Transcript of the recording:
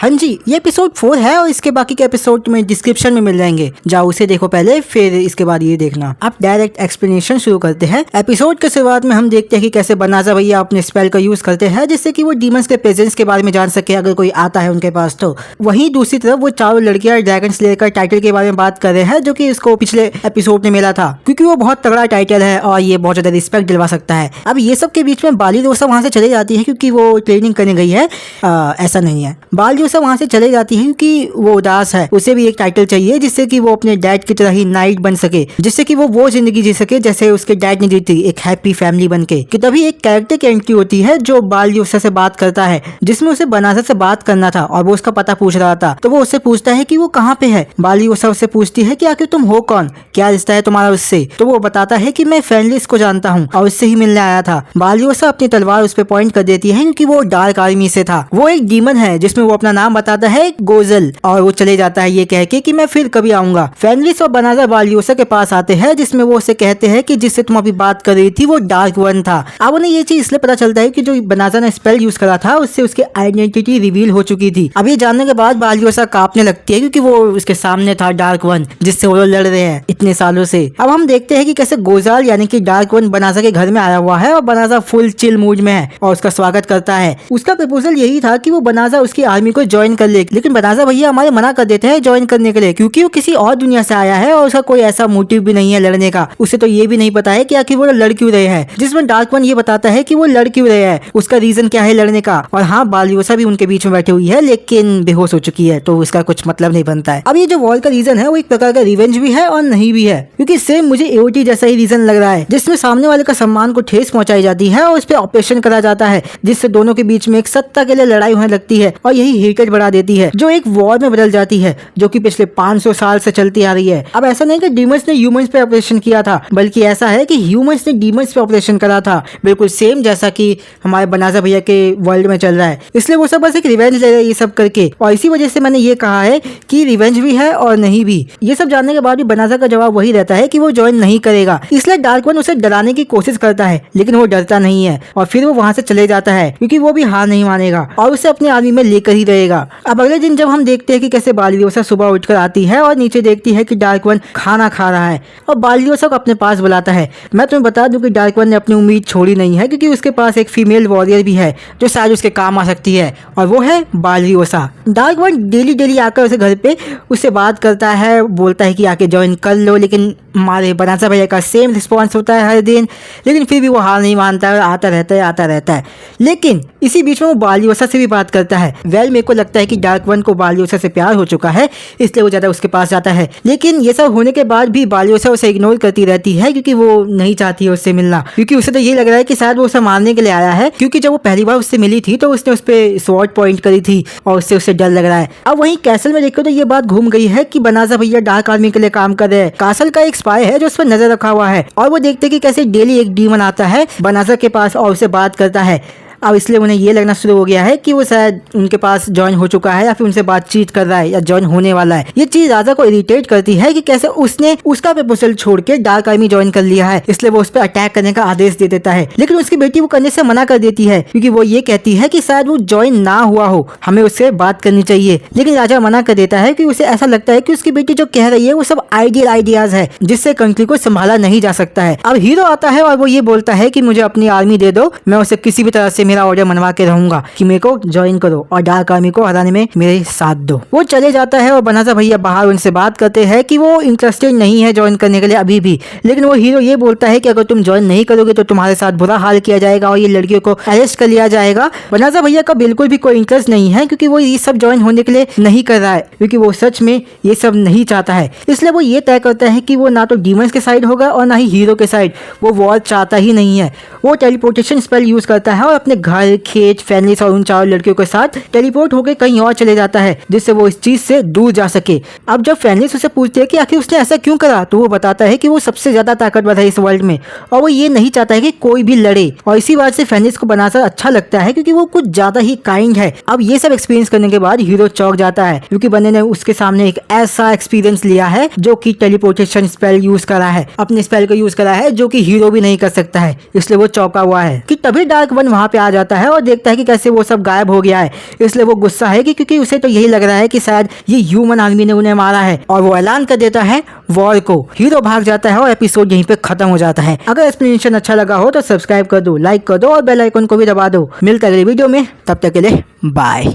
हाँ जी, ये एपिसोड 4 है और इसके बाकी के एपिसोड तुम्हें डिस्क्रिप्शन में मिल जाएंगे। जाओ उसे देखो पहले, फिर इसके बाद ये देखना। अब डायरेक्ट एक्सप्लेनेशन शुरू करते हैं। एपिसोड के शुरुआत में हम देखते हैं कि कैसे बनाजा भैया अपने स्पेल का यूज करते हैं जिससे कि वो डीमंस के प्रेजेंस के बारे में जान सके अगर कोई आता है उनके पास तो। वहीं दूसरी तरफ वो चारों लड़कियां ड्रैगन स्लेयर का टाइटल के बारे में बात कर रहे हैं जो कि इसको पिछले एपिसोड में मिला था, क्योंकि वो बहुत तगड़ा टाइटल है और ये बहुत ज्यादा रिस्पेक्ट दिलवा सकता है। अब ये सब के बीच में बाली रोसा वहां से चले जाती है क्योंकि वो ट्रेनिंग करने गई है। ऐसा नहीं है, बाली रोसा वहां से चले जाती है क्योंकि वो उदास है, उसे भी एक टाइटल चाहिए जिससे कि वो अपने डैड की तरह ही नाइट बन सके, जिससे कि वो जिंदगी जी सके जैसे उसके डैड ने जी थी, एक हैप्पी फैमिली बन के। कि तभी एक कैरेक्टर की एंट्री होती है जो बाली रोसा से बात करता है, जिसमें उसे बनाजा से बात करना था और वो उसका पता पूछ रहा था। तो वो उससे पूछता है कि वो कहाँ पे है। बाली रोसा उससे पूछती है कि आखिर तुम हो कौन, क्या रिश्ता है तुम्हारा उससे। तो वो बताता है कि मैं फेनलिस को जानता हूँ और उससे ही मिलने आया था। बाली रोसा अपनी तलवार उस पर पॉइंट कर देती है क्योंकि वो डार्क आर्मी से था। वो एक डीमन है जिसमें वो अपना नाम बताता है गोजल, और वो चले जाता है ये कह के कि मैं फिर कभी आऊंगा। फेनलिस और बनाजा बाली रोसा के पास आते हैं जिसमें वो उसे कहते हैं कि जिससे तुम अभी बात कर रही थी वो डार्क वन था। अब उन्हें ये चीज इसलिए पता चलता है कि जो बनाजा ने स्पेल यूज करा था उससे उसकी आइडेंटिटी रिवील हो चुकी थी। अब ये जानने के बाद बाली रोसा कांपने लगती है क्योंकि वो उसके सामने था डार्क वन जिससे वो लड़ रहे हैं इतने सालों से। अब हम देखते हैं कि कैसे गोजाल यानी कि डार्क वन बनाजा के घर में आया हुआ है और बनाजा फुल चिल मूड में है और उसका स्वागत करता है। उसका प्रपोजल यही था कि वो बनाजा उसकी आर्मी को ज्वाइन कर ले, लेकिन बनाजा भैया हमारे मना कर देते हैं ज्वाइन करने के लिए क्योंकि वो किसी और दुनिया से आया है और उसका कोई ऐसा मोटिव भी नहीं है लड़ने का। उसे तो ये भी नहीं पता है कि आखिर वो लड़ क्यों रहे हैं, जिसमें डार्क वन ये बताता है कि वो लड़ क्यों रहे हैं, उसका रीजन क्या है लड़ने का। और हाँ, बाली रोसा भी उनके बीच में बैठी हुई है लेकिन बेहोश हो चुकी है तो उसका कुछ मतलब नहीं बनता है। अब ये जो वॉर का रीजन है वो एक प्रकार का रिवेंज भी है और नहीं भी है, क्योंकि सेम मुझे एओटी जैसा ही रीजन लग रहा है जिसमें सामने वाले का सम्मान को ठेस पहुंचाई जाती है और उस पर ऑपरेशन करा जाता है जिससे दोनों के बीच में एक सत्ता के लिए लड़ाई होने लगती है और यही हेटेड बढ़ा देती है जो एक वॉर में बदल जाती है जो कि पिछले 500 साल से चलती आ रही है। अब ऐसा नहीं कि डीमंस ने ह्यूमंस पे ऑपरेशन किया था, बल्कि ऐसा है कि ह्यूमंस ने डीमंस पे ऑपरेशन करा था, बिल्कुल सेम जैसा कि हमारे बनाजा भैया के वर्ल्ड में चल रहा है। इसलिए वो सब बस एक रिवेंज ले रहे हैं ये सब करके, और इसी वजह से मैंने ये कहा है कि रिवेंज भी है और नहीं भी। ये सब जानने के बाद भी बनाजा का जवाब वही रहता है कि वो ज्वाइन नहीं करेगा। इसलिए डार्क वन उसे डराने की कोशिश करता है लेकिन वो डरता नहीं है और फिर वो वहां से चले जाता है क्योंकि वो भी हार नहीं मानेगा और उसे अपनी आर्मी में लेकर ही रहेगा। अब अगले दिन जब हम देखते हैं कि कैसे बाली रोसा सुबह उठकर आती है और नीचे देखती है कि डार्क वन खाना खा रहा है और बाली रोसा को अपने पास बुलाता है। मैं तुम्हें बता दूं कि डार्क वन ने अपनी उम्मीद छोड़ी नहीं है क्योंकि उसके पास एक फीमेल वॉरियर भी है जो शायद उसके काम आ सकती है और वो है बाली रोसा। डार्क वन डेली आकर उसे घर पे उससे बात करता है, बोलता है कि आके ज्वाइन कर लो, लेकिन हमारे बनाजा भैया का सेम रिस्पॉन्स होता है हर दिन, लेकिन फिर भी वो हार नहीं मानता है, आता रहता है। लेकिन इसी बीच में वो बाली रोसा से भी बात करता है। मेरे को लगता है कि डार्क वन को बाली रोसा से प्यार हो चुका है इसलिए वो ज्यादा उसके पास जाता है, लेकिन ये सब होने के बाद भी बाली रोसा उसे इग्नोर करती रहती है क्योंकि वो नहीं चाहती है उससे मिलना, क्योंकि उसे तो ये लग रहा है कि शायद वो उसे मारने के लिए आया है, क्योंकि जब वो पहली बार उससे मिली थी तो उसने उस पर स्वॉर्ड पॉइंट करी थी और उससे डर लग रहा है। अब वहीं कैसल में देखो तो ये बात घूम गई है कि बनाजा भैया डार्क आर्मी के लिए काम कर रहे हैं। कासल का एक स्पाई है जो उस पर नजर रखा हुआ है और वो देखते कि कैसे डेली एक डीमन आता है बनाजा के पास और उसे बात करता है। अब इसलिए उन्हें ये लगना शुरू हो गया है कि वो शायद उनके पास ज्वाइन हो चुका है या फिर उनसे बातचीत कर रहा है या ज्वाइन होने वाला है। ये चीज राजा को इरिटेट करती है कि कैसे उसने उसका प्रपोजल छोड़ के डार्क आर्मी ज्वाइन कर लिया है, इसलिए वो उस पर अटैक करने का आदेश दे देता है। लेकिन उसकी बेटी वो करने से मना कर देती है क्योंकि वो ये कहती है कि शायद वो ज्वाइन ना हुआ हो, हमें उससे बात करनी चाहिए। लेकिन राजा मना कर देता है कि उसे ऐसा लगता है कि उसकी बेटी जो कह रही है वो सब आइडियल आइडियाज है जिससे कंट्री को संभाला नहीं जा सकता है। अब हीरो आता है और वो ये बोलता है कि मुझे अपनी आर्मी दे दो, मैं उसे किसी भी तरह से मेरा ऑर्डर मनवा के रहूंगा कि मेरे को ज्वाइन करो और डार्क आर्मी को हराने में मेरे साथ दो। वो चले जाता है और बनाजा भैया बाहर उनसे बात करते हैं कि वो इंटरेस्टेड नहीं है ज्वाइन करने के लिए अभी भी, लेकिन वो हीरो ये बोलता है कि अगर तुम ज्वाइन नहीं करोगे तो तुम्हारे साथ बुरा हाल किया जाएगा और ये लड़कियों को अरेस्ट कर लिया जाएगा। बनाजा भैया का बिल्कुल भी कोई इंटरेस्ट नहीं है क्योंकि वो ये सब ज्वाइन होने के लिए नहीं कर रहा है, क्योंकि वो सच में ये सब नहीं चाहता है। इसलिए वो ये तय करता है कि वो ना तो डीमंस के साइड होगा और ना ही हीरो के साइड, वो वॉर चाहता ही नहीं है। वो टेलीपोर्टेशन स्पेल यूज करता है और अपने घर, खेत, फेनलिस और उन चारों लड़कियों के साथ टेलीपोर्ट होकर कहीं और चले जाता है जिससे वो इस चीज से दूर जा सके। अब जब फेनलिस उसे पूछती है कि आखिर उसने ऐसा क्यों करा तो वो बताता है कि वो सबसे ज्यादा ताकतवर है इस वर्ल्ड में और वो ये नहीं चाहता है कि कोई भी लड़े, और इसी बात से फेनलिस को बनाकर अच्छा लगता है क्योंकि वो कुछ ज्यादा ही काइंड है। अब ये सब एक्सपीरियंस करने के बाद हीरो चौंक जाता है क्योंकि बंदे ने उसके सामने एक ऐसा एक्सपीरियंस लिया है जो कि टेलीपोर्टेशन स्पेल यूज करा है, अपने स्पेल को यूज करा है जो कि हीरो भी नहीं कर सकता है, इसलिए वो चौंका हुआ है कि तभी डार्क वन वहां पे आ जाता है और देखता है कि कैसे वो सब गायब हो गया है। इसलिए वो गुस्सा है कि क्योंकि उसे तो यही लग रहा है कि शायद ये ह्यूमन आर्मी ने उन्हें मारा है और वो ऐलान कर देता है वॉर को। हीरो भाग जाता है और एपिसोड यहीं पे खत्म हो जाता है। अगर एक्सप्लेनेशन अच्छा लगा हो तो सब्सक्राइब कर दो, लाइक कर दो और बेल आइकन को भी दबा दो। मिलते हैं अगले वीडियो में, तब तक के लिए बाय।